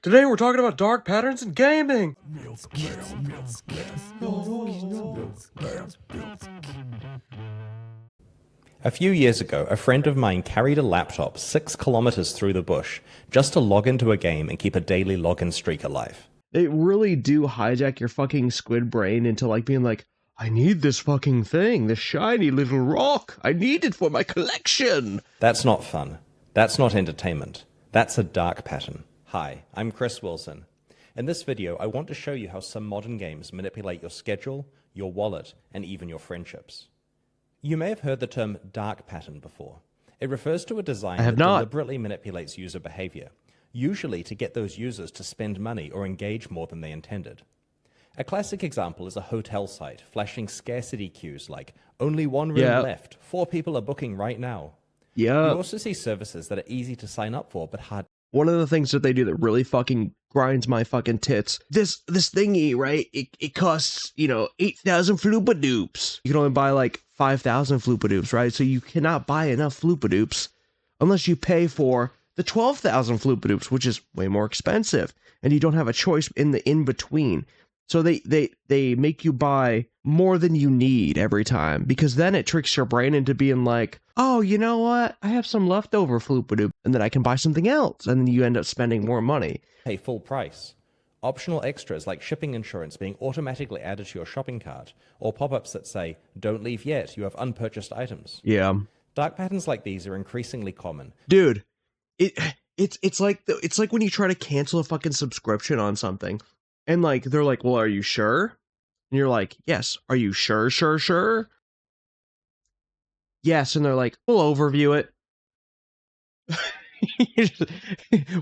Today we're talking about dark patterns in gaming. A few years ago, a friend of mine carried a laptop 6 kilometers through the bush just to log into a game and keep a daily login streak alive. They really do hijack your fucking squid brain into like being like, I need this fucking thing, this shiny little rock. I need it for my collection. That's not fun. That's not entertainment. That's a dark pattern. Hi, I'm Chris Wilson. In this video, I want to show you how some modern games manipulate your schedule, your wallet, and even your friendships. You may have heard the term dark pattern before. It refers to a design that deliberately manipulates user behavior, usually to get those users to spend money or engage more than they intended. A classic example is a hotel site flashing scarcity cues like, only one room left, 4 people are booking right now. You also see services that are easy to sign up for but hard. One of the things that they do that really fucking grinds my fucking tits, this thingy, right? It costs, 8,000 floopadoops. You can only buy like 5,000 floopadoops, right? So you cannot buy enough floopadoops unless you pay for the 12,000 floopadoops, which is way more expensive, and you don't have a choice in the in-between. So they make you buy more than you need every time, because then it tricks your brain into being like, oh, you know what? I have some leftover floopadoop, and then I can buy something else, and then you end up spending more money. Pay full price. Optional extras like shipping insurance being automatically added to your shopping cart, or pop-ups that say, don't leave yet, you have unpurchased items. Yeah. Dark patterns like these are increasingly common. Dude, it's like when you try to cancel a fucking subscription on something, and like they're like, well, are you sure? And you're like, yes. Are you sure? Yes. And they're like, we'll overview it.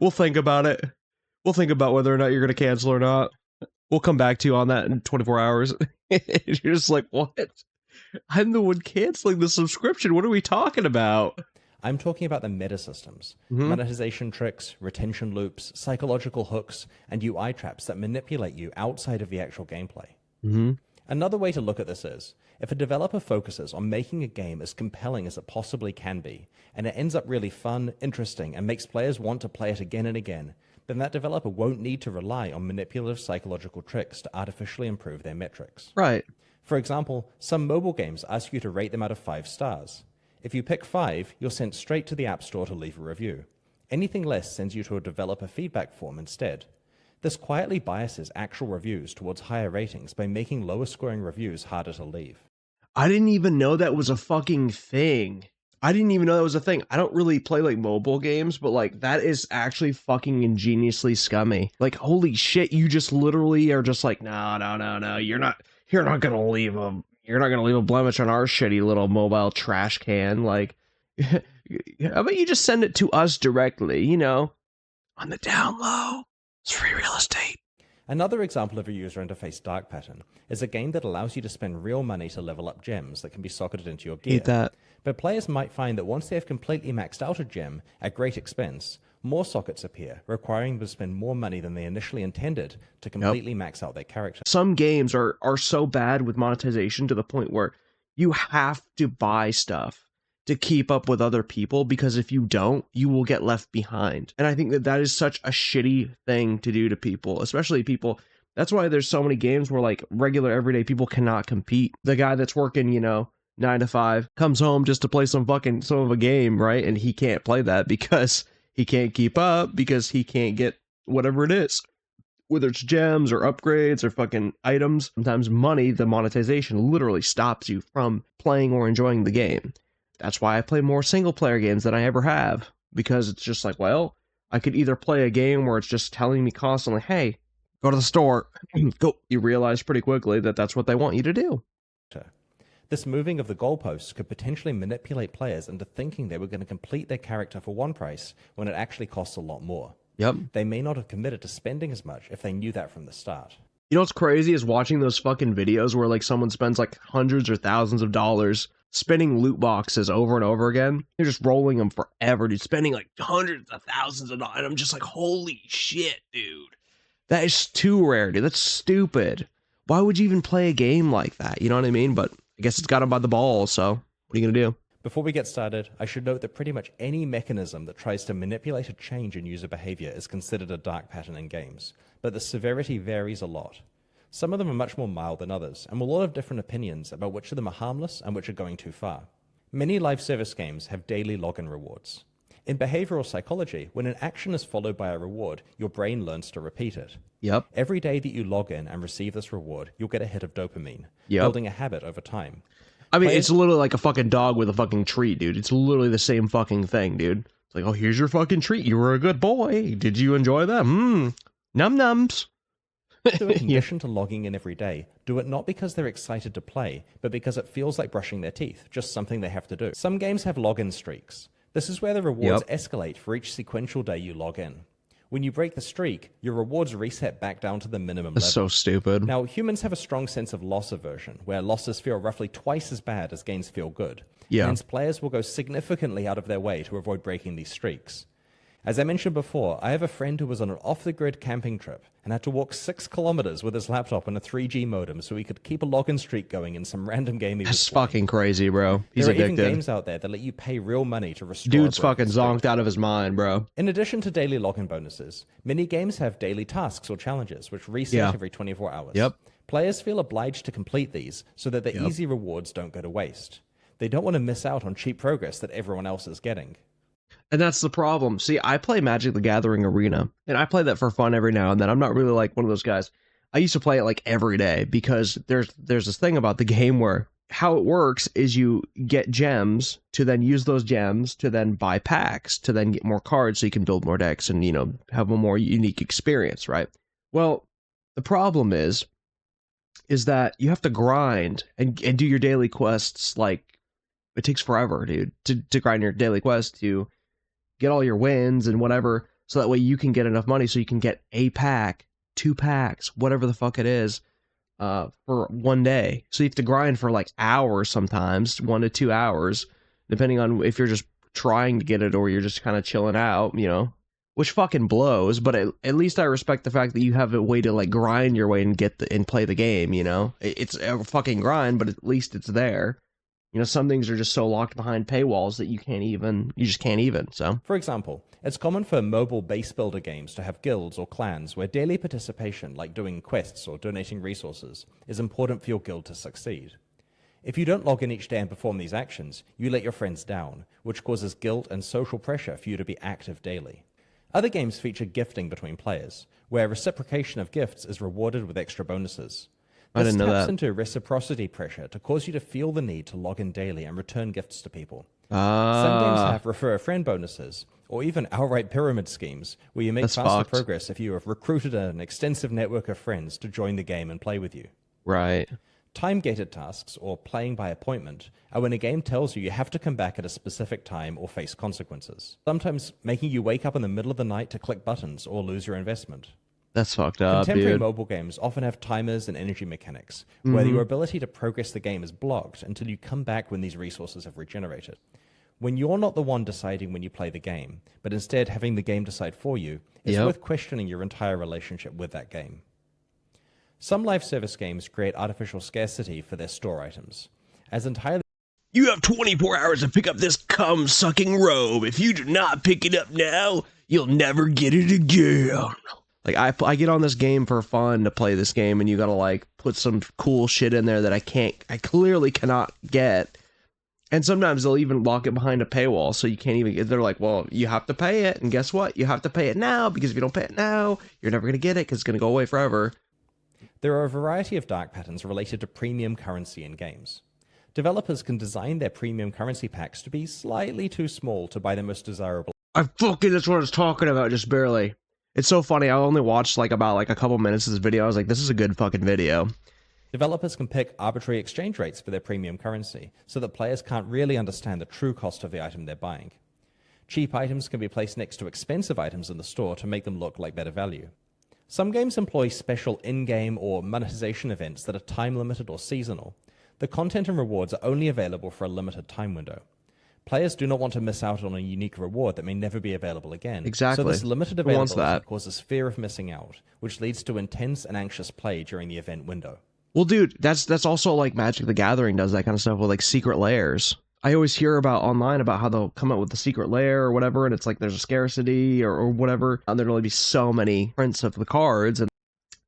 We'll think about it. We'll think about whether or not you're going to cancel or not. We'll come back to you on that in 24 hours. You're just like, what? I'm the one canceling the subscription. What are we talking about? I'm talking about the meta systems, monetization tricks, retention loops, psychological hooks, and UI traps that manipulate you outside of the actual gameplay. Another way to look at this is, if a developer focuses on making a game as compelling as it possibly can be, and it ends up really fun, interesting, and makes players want to play it again and again, then that developer won't need to rely on manipulative psychological tricks to artificially improve their metrics. Right. For example, some mobile games ask you to rate them out of 5 stars. If you pick 5, you're sent straight to the App Store to leave a review. Anything less sends you to a developer feedback form instead. This quietly biases actual reviews towards higher ratings by making lower scoring reviews harder to leave. I didn't even know that was a fucking thing. I didn't even know that was a thing. I don't really play like mobile games, but like that is actually fucking ingeniously scummy. Like, holy shit, you just literally are just like, no, you're not gonna leave a blemish on our shitty little mobile trash can. Like, how about you just send it to us directly, on the down low. It's free real estate. Another example of a user interface dark pattern is a game that allows you to spend real money to level up gems that can be socketed into your gear. Hate that. But players might find that once they have completely maxed out a gem at great expense, more sockets appear, requiring them to spend more money than they initially intended to completely max out their character. Some games are so bad with monetization to the point where you have to buy stuff to keep up with other people, because if you don't, you will get left behind. And I think that is such a shitty thing to do to people, especially people. That's why there's so many games where like regular everyday people cannot compete. The guy that's working, 9 to 5 comes home just to play some of a game, right? And he can't play that because he can't keep up, because he can't get whatever it is, whether it's gems or upgrades or fucking items. Sometimes money, the monetization literally stops you from playing or enjoying the game. That's why I play more single player games than I ever have, because it's just like, well, I could either play a game where it's just telling me constantly, hey, go to the store, go. You realize pretty quickly that that's what they want you to do. This moving of the goalposts could potentially manipulate players into thinking they were going to complete their character for one price when it actually costs a lot more. Yep. They may not have committed to spending as much if they knew that from the start. You know what's crazy is watching those fucking videos where like someone spends like hundreds or thousands of dollars spinning loot boxes over and over again. They're just rolling them forever, dude, spending like hundreds of thousands of dollars. And I'm just like, holy shit, dude. That is too rare, dude. That's stupid. Why would you even play a game like that? You know what I mean? But I guess it's got him by the balls, so what are you gonna do? Before we get started, I should note that pretty much any mechanism that tries to manipulate a change in user behavior is considered a dark pattern in games, but the severity varies a lot. Some of them are much more mild than others, and a lot of different opinions about which of them are harmless and which are going too far. Many live service games have daily login rewards. In behavioral psychology, when an action is followed by a reward, your brain learns to repeat it. Yep. Every day that you log in and receive this reward, you'll get a hit of dopamine, Yep. building a habit over time. I mean, Players- it's literally like a fucking dog with a fucking treat, dude. It's literally the same fucking thing, dude. It's like, oh, here's your fucking treat. You were a good boy. Did you enjoy that? Num nums. To a condition to logging in every day, do it not because they're excited to play, but because it feels like brushing their teeth, just something they have to do. Some games have login streaks. This is where the rewards escalate for each sequential day you log in. When you break the streak, your rewards reset back down to the minimum That's level. so stupid. Now, humans have a strong sense of loss aversion, where losses feel roughly twice as bad as gains feel good. Yeah. Hence, players will go significantly out of their way to avoid breaking these streaks. As I mentioned before, I have a friend who was on an off-the-grid camping trip and had to walk 6 kilometers with his laptop and a 3G modem so he could keep a login streak going in some random game he was That's playing. fucking crazy, bro. He's There are even addicted. games out there that let you pay real money to restore Dude's a broken fucking streak. zonked out of his mind, bro. In addition to daily login bonuses, many games have daily tasks or challenges which reset Yeah. every 24 hours. Yep. Players feel obliged to complete these so that the easy rewards don't go to waste. They don't want to miss out on cheap progress that everyone else is getting. And that's the problem. See, I play Magic the Gathering Arena, and I play that for fun every now and then. I'm not really like one of those guys. I used to play it like every day because there's this thing about the game where how it works is you get gems to then use those gems to then buy packs to then get more cards so you can build more decks and, you know, have a more unique experience, right? Well, the problem is that you have to grind and do your daily quests. Like, it takes forever, dude, to grind your daily quest to get all your wins and whatever, so that way you can get enough money so you can get a pack, 2 packs, whatever the fuck it is, for one day. So you have to grind for like hours sometimes, 1 to 2 hours, depending on if you're just trying to get it or you're just kind of chilling out, you know, which fucking blows. But at least I respect the fact that you have a way to like grind your way and and play the game, you know. It's a fucking grind, but at least it's there. You know, some things are just so locked behind paywalls that you just can't even, so. For example, it's common for mobile base builder games to have guilds or clans where daily participation, like doing quests or donating resources, is important for your guild to succeed. If you don't log in each day and perform these actions, you let your friends down, which causes guilt and social pressure for you to be active daily. Other games feature gifting between players, where reciprocation of gifts is rewarded with extra bonuses. I didn't know This taps that. into reciprocity pressure to cause you to feel the need to log in daily and return gifts to people. Some games have refer a friend bonuses, or even outright pyramid schemes, where you make That's faster fucked. progress if you have recruited an extensive network of friends to join the game and play with you. Right. Time-gated tasks, or playing by appointment, are when a game tells you have to come back at a specific time or face consequences, sometimes making you wake up in the middle of the night to click buttons or lose your investment. That's fucked up, Contemporary dude. mobile games often have timers and energy mechanics, where your ability to progress the game is blocked until you come back when these resources have regenerated. When you're not the one deciding when you play the game, but instead having the game decide for you, it's Yep. worth questioning your entire relationship with that game. Some live service games create artificial scarcity for their store items, as entirely You have 24 hours to pick up this cum-sucking robe. If you do not pick it up now, you'll never get it again. Like, I get on this game for fun to play this game, and you gotta, like, put some cool shit in there that I clearly cannot get. And sometimes they'll even lock it behind a paywall, so you can't even, they're like, well, you have to pay it, and guess what? You have to pay it now, because if you don't pay it now, you're never gonna get it, because it's gonna go away forever. there are a variety of dark patterns related to premium currency in games. Developers can design their premium currency packs to be slightly too small to buy the most desirable. That's what I was talking about, just barely. It's so funny, I only watched, like, about, like, a couple minutes of this video, I was like, this is a good fucking video. Developers can pick arbitrary exchange rates for their premium currency, so that players can't really understand the true cost of the item they're buying. Cheap items can be placed next to expensive items in the store to make them look like better value. Some games employ special in-game or monetization events that are time-limited or seasonal. The content and rewards are only available for a limited time window. Players do not want to miss out on a unique reward that may never be available again. Exactly. So this limited Who wants availability that? causes fear of missing out, which leads to intense and anxious play during the event window. Well, dude, that's also like Magic the Gathering does that kind of stuff with like secret lairs. I always hear about online about how they'll come up with the secret lair or whatever, and it's like there's a scarcity or whatever, and there'll only be so many prints of the cards.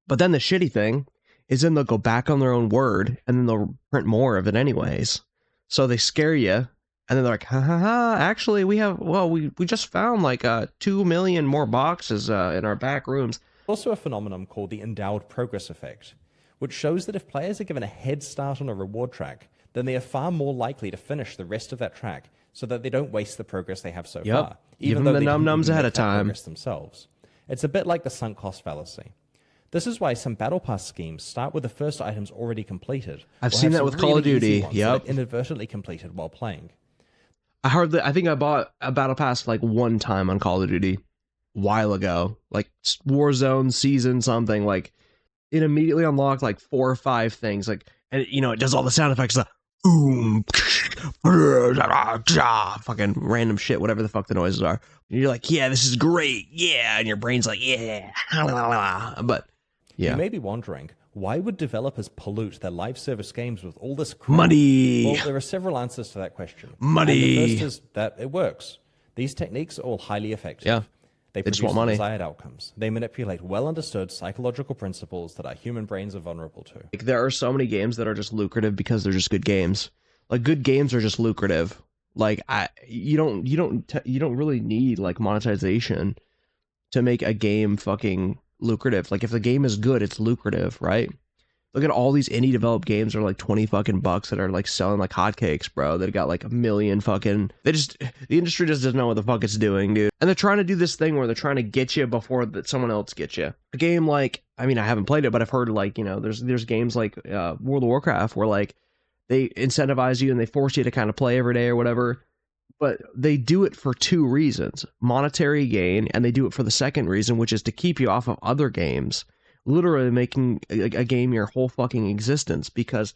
But then the shitty thing is then they'll go back on their own word, and then they'll print more of it anyways. So they scare you, and then they're like, ha ha ha, actually we just found like 2 million more boxes in our back rooms. Also a phenomenon called the endowed progress effect, which shows that if players are given a head start on a reward track, then they are far more likely to finish the rest of that track so that they don't waste the progress they have so far, Give even them though the they didn't num-nums even ahead make of that time. progress themselves. It's a bit like the sunk cost fallacy. This is why some Battle Pass schemes start with the first items already completed. I've or seen have that some with Call of really easy Duty. ones that Yep. are inadvertently completed while playing. I think I bought a Battle Pass like one time on Call of Duty a while ago, like Warzone season something. Like it immediately unlocked like 4 or 5 things, like, and it does all the sound effects, the boom, fucking random shit, whatever the fuck the noises are. And you're like, yeah, this is great, yeah, and your brain's like, yeah, but yeah, You may be wondering, why would developers pollute their live service games with all this crap? money. Well, there are several answers to that question. Money. And the first is that it works. These techniques are all highly effective. Yeah. They They just produce want money. the desired outcomes. They manipulate well-understood psychological principles that our human brains are vulnerable to. Like, there are so many games that are just lucrative because they're just good games. Like, good games are just lucrative. Like, you don't really need like monetization to make a game fucking lucrative. Like, if the game is good, it's lucrative, right? Look at all these indie developed games that are like 20 fucking bucks that are like selling like hotcakes, bro. That got like a million fucking. The industry just doesn't know what the fuck it's doing, dude. And they're trying to do this thing where they're trying to get you before that someone else gets you. A game like, I mean, I haven't played it, but I've heard like, there's games like World of Warcraft where like they incentivize you and they force you to kind of play every day or whatever. But they do it for 2 reasons: monetary gain, and they do it for the second reason, which is to keep you off of other games. Literally making a game your whole fucking existence, because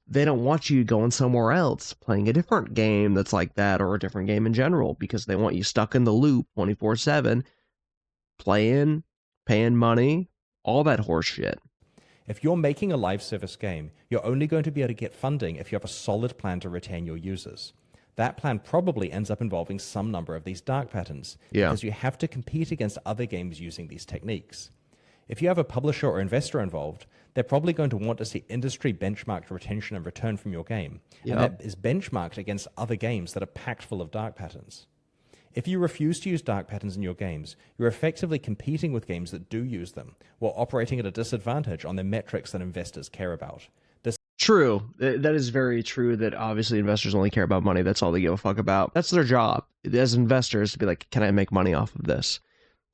they don't want you going somewhere else playing a different game that's like that, or a different game in general, because they want you stuck in the loop 24/7 playing, paying money, all that horse shit. If you're making a live service game, you're only going to be able to get funding if you have a solid plan to retain your users. That plan probably ends up involving some number of these dark patterns, because you have to compete against other games using these techniques. If you have a publisher or investor involved, they're probably going to want to see industry benchmarked retention and return from your game. And that is benchmarked against other games that are packed full of dark patterns. If you refuse to use dark patterns in your games, you're effectively competing with games that do use them, while operating at a disadvantage on the metrics that investors care about. True. That is very true, that obviously investors only care about money. That's all they give a fuck about. That's their job as investors, to be like, can I make money off of this?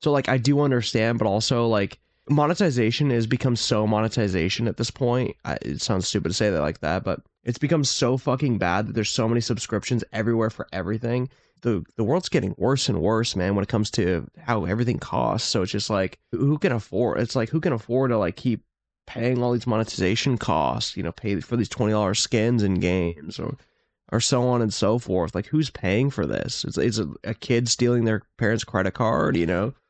So like, I do understand, but also like, monetization has become so monetization at this point. It sounds stupid to say that like that, but it's become so fucking bad that there's so many subscriptions everywhere for everything. The world's getting worse and worse, man, when it comes to how everything costs. So it's just like, who can afford? It's like, who can afford to like keep paying all these monetization costs? Pay for these $20 skins in games, or so on and so forth. Like, who's paying for this? It's a kid stealing their parents' credit card,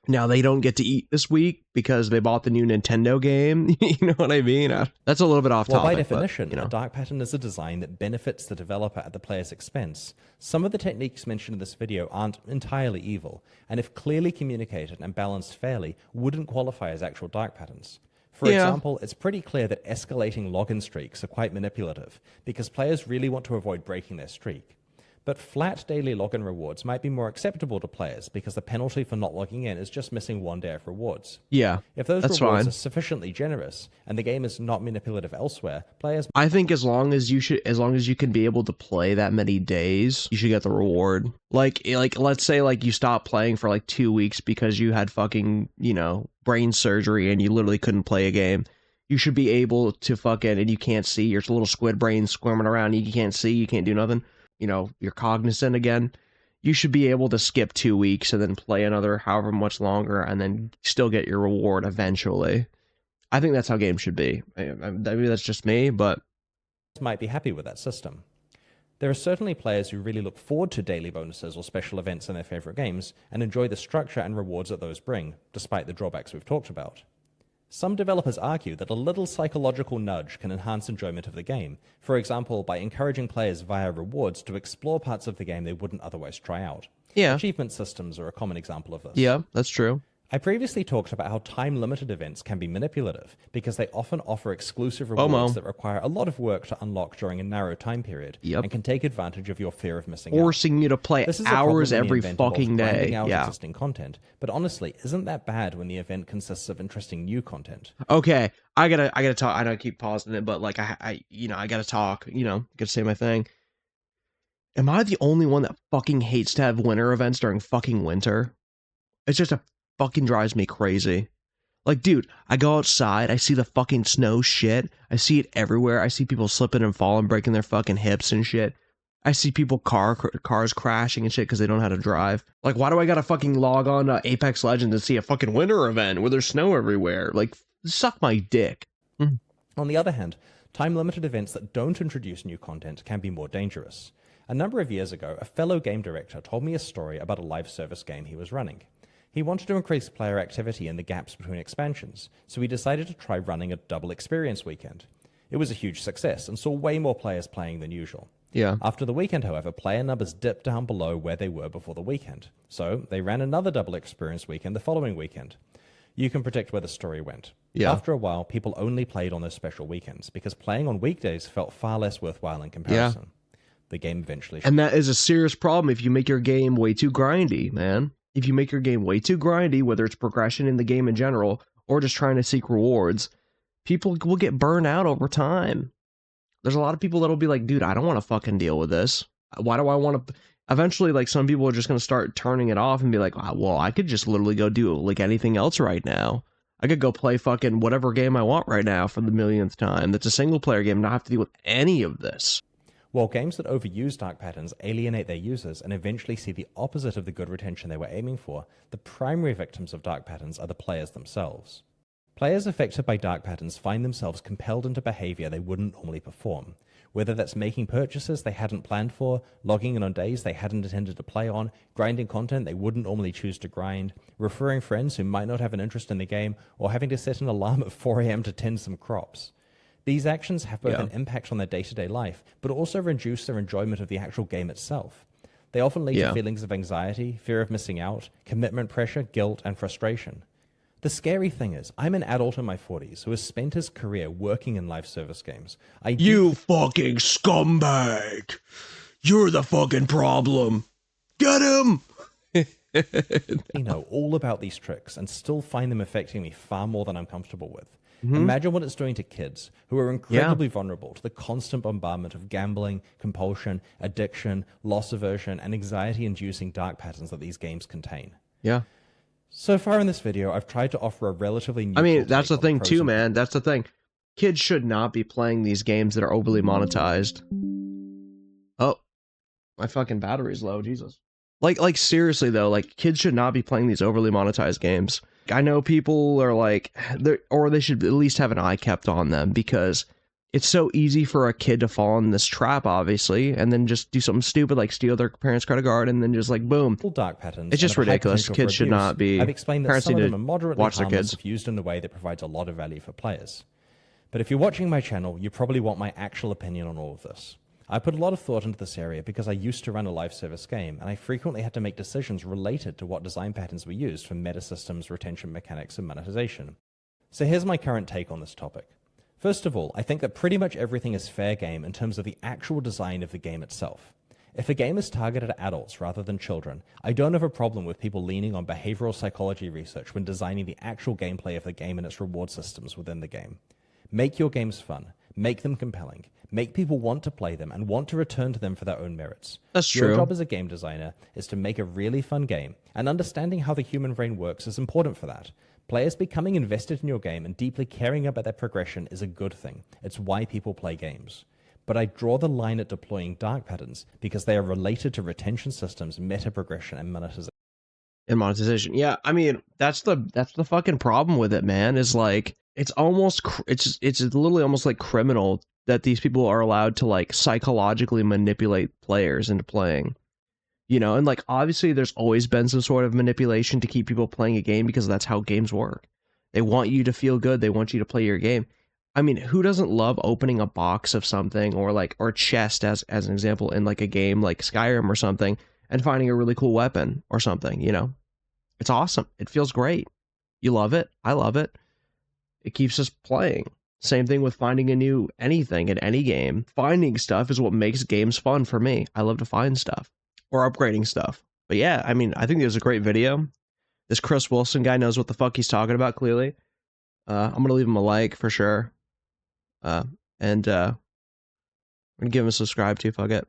Now they don't get to eat this week because they bought the new Nintendo game. You know what I mean? That's a little bit off topic. Well, by definition, but, a dark pattern is a design that benefits the developer at the player's expense. Some of the techniques mentioned in this video aren't entirely evil, and if clearly communicated and balanced fairly, wouldn't qualify as actual dark patterns. For example, it's pretty clear that escalating login streaks are quite manipulative, because players really want to avoid breaking their streak. But flat daily login rewards might be more acceptable to players, because the penalty for not logging in is just missing 1 day of rewards. Yeah, If those that's rewards fine. are sufficiently generous and the game is not manipulative elsewhere, players I think as long as you can be able to play that many days, you should get the reward. Like let's say like you stop playing for like 2 weeks because you had fucking, brain surgery and you literally couldn't play a game. You should be able to fucking, and you can't see, your little squid brain squirming around, you can't see, you can't do nothing. You're cognizant again. You should be able to skip 2 weeks and then play another however much longer and then still get your reward eventually. I think that's how games should be. Maybe that's just me, but might be happy with that system. There are certainly players who really look forward to daily bonuses or special events in their favorite games and enjoy the structure and rewards that those bring, despite the drawbacks we've talked about. Some developers argue that a little psychological nudge can enhance enjoyment of the game, for example, by encouraging players via rewards to explore parts of the game they wouldn't otherwise try out. Yeah. Achievement systems are a common example of this. Yeah, that's true. I previously talked about how time-limited events can be manipulative because they often offer exclusive rewards that require a lot of work to unlock during a narrow time period and can take advantage of your fear of missing out. Forcing you to play hours every fucking day. Out yeah. existing content, but honestly, isn't that bad when the event consists of interesting new content? Okay, I gotta talk. I know I keep pausing it, but like I gotta talk. Gotta say my thing. Am I the only one that fucking hates to have winter events during fucking winter? It's just fucking drives me crazy. Like, dude, I go outside, I see the fucking snow shit, I see it everywhere, I see people slipping and falling, breaking their fucking hips and shit. I see people cars crashing and shit because they don't know how to drive. Like, why do I gotta fucking log on to Apex Legends and see a fucking winter event where there's snow everywhere? Like, suck my dick. On the other hand, time-limited events that don't introduce new content can be more dangerous. A number of years ago, a fellow game director told me a story about a live service game he was running. He wanted to increase player activity in the gaps between expansions, so he decided to try running a double experience weekend. It was a huge success and saw way more players playing than usual. Yeah. After the weekend, however, player numbers dipped down below where they were before the weekend, so they ran another double experience weekend the following weekend. You can predict where the story went. Yeah. After a while, people only played on those special weekends because playing on weekdays felt far less worthwhile in comparison. The game eventually... And that is a serious problem if you make your game way too grindy, man. If you make your game way too grindy, whether it's progression in the game in general or just trying to seek rewards, people will get burned out over time. There's a lot of people that'll be like, dude, I don't want to fucking deal with this. Why do I want to... Eventually, like, some people are just going to start turning it off and be like, well, I could just literally go do, like, anything else right now. I could go play fucking whatever game I want right now for the millionth time. That's a single-player game, not have to deal with any of this. While games that overuse dark patterns alienate their users and eventually see the opposite of the good retention they were aiming for, the primary victims of dark patterns are the players themselves. Players affected by dark patterns find themselves compelled into behavior they wouldn't normally perform, whether that's making purchases they hadn't planned for, logging in on days they hadn't intended to play on, grinding content they wouldn't normally choose to grind, referring friends who might not have an interest in the game, or having to set an alarm at 4 a.m. to tend some crops. These actions have both an impact on their day-to-day life, but also reduce their enjoyment of the actual game itself. They often lead to feelings of anxiety, fear of missing out, commitment pressure, guilt, and frustration. The scary thing is, I'm an adult in my 40s who has spent his career working in live service games. You fucking scumbag! You're the fucking problem! Get him! I know all about these tricks and still find them affecting me far more than I'm comfortable with. Imagine what it's doing to kids who are incredibly vulnerable to the constant bombardment of gambling, compulsion, addiction, loss aversion, and anxiety-inducing dark patterns that these games contain. Yeah. So far in this video, I've tried to offer a relatively neutral that's the take on thing pros too, and man. That's the thing. Kids should not be playing these games that are overly monetized. Oh, my fucking battery's low, Jesus. Like seriously though, like kids should not be playing these overly monetized games. I know people are like, they should at least have an eye kept on them because it's so easy for a kid to fall in this trap, obviously, and then just do something stupid like steal their parents' credit card and then just like boom. Dark patterns. It's just ridiculous. Kids should not be. I've explained that some of them are moderately harmless if kids used in a way that provides a lot of value for players. But if you're watching my channel, you probably want my actual opinion on all of this. I put a lot of thought into this area because I used to run a live service game, and I frequently had to make decisions related to what design patterns were used for meta systems, retention mechanics, and monetization. So here's my current take on this topic. First of all, I think that pretty much everything is fair game in terms of the actual design of the game itself. If a game is targeted at adults rather than children, I don't have a problem with people leaning on behavioral psychology research when designing the actual gameplay of the game and its reward systems within the game. Make your games fun. Make them compelling. Make people want to play them and want to return to them for their own merits. That's true. Your job as a game designer is to make a really fun game, and understanding how the human brain works is important for that. Players becoming invested in your game and deeply caring about their progression is a good thing. It's why people play games. But I draw the line at deploying dark patterns because they are related to retention systems, meta progression, and monetization. Yeah, I mean, that's the fucking problem with it, man, is like it's literally almost like criminal that these people are allowed to like psychologically manipulate players into playing. You know, and like obviously there's always been some sort of manipulation to keep people playing a game because that's how games work. They want you to feel good. They want you to play your game. I mean, who doesn't love opening a box of something or a chest as an example in like a game like Skyrim or something and finding a really cool weapon or something, you know? It's awesome. It feels great. You love it. I love it. It keeps us playing. Same thing with finding a new anything in any game. Finding stuff is what makes games fun for me. I love to find stuff or upgrading stuff. But yeah, I mean, I think it was a great video. This Chris Wilson guy knows what the fuck he's talking about, clearly. I'm going to leave him a like for sure. And I'm gonna give him a subscribe too, fuck it.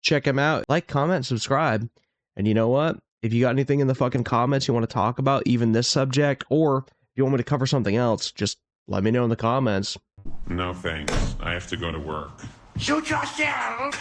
Check him out. Like, comment, subscribe. And you know what? If you got anything in the fucking comments you want to talk about, even this subject, or if you want me to cover something else, just let me know in the comments. No thanks. I have to go to work. Shoot yourself!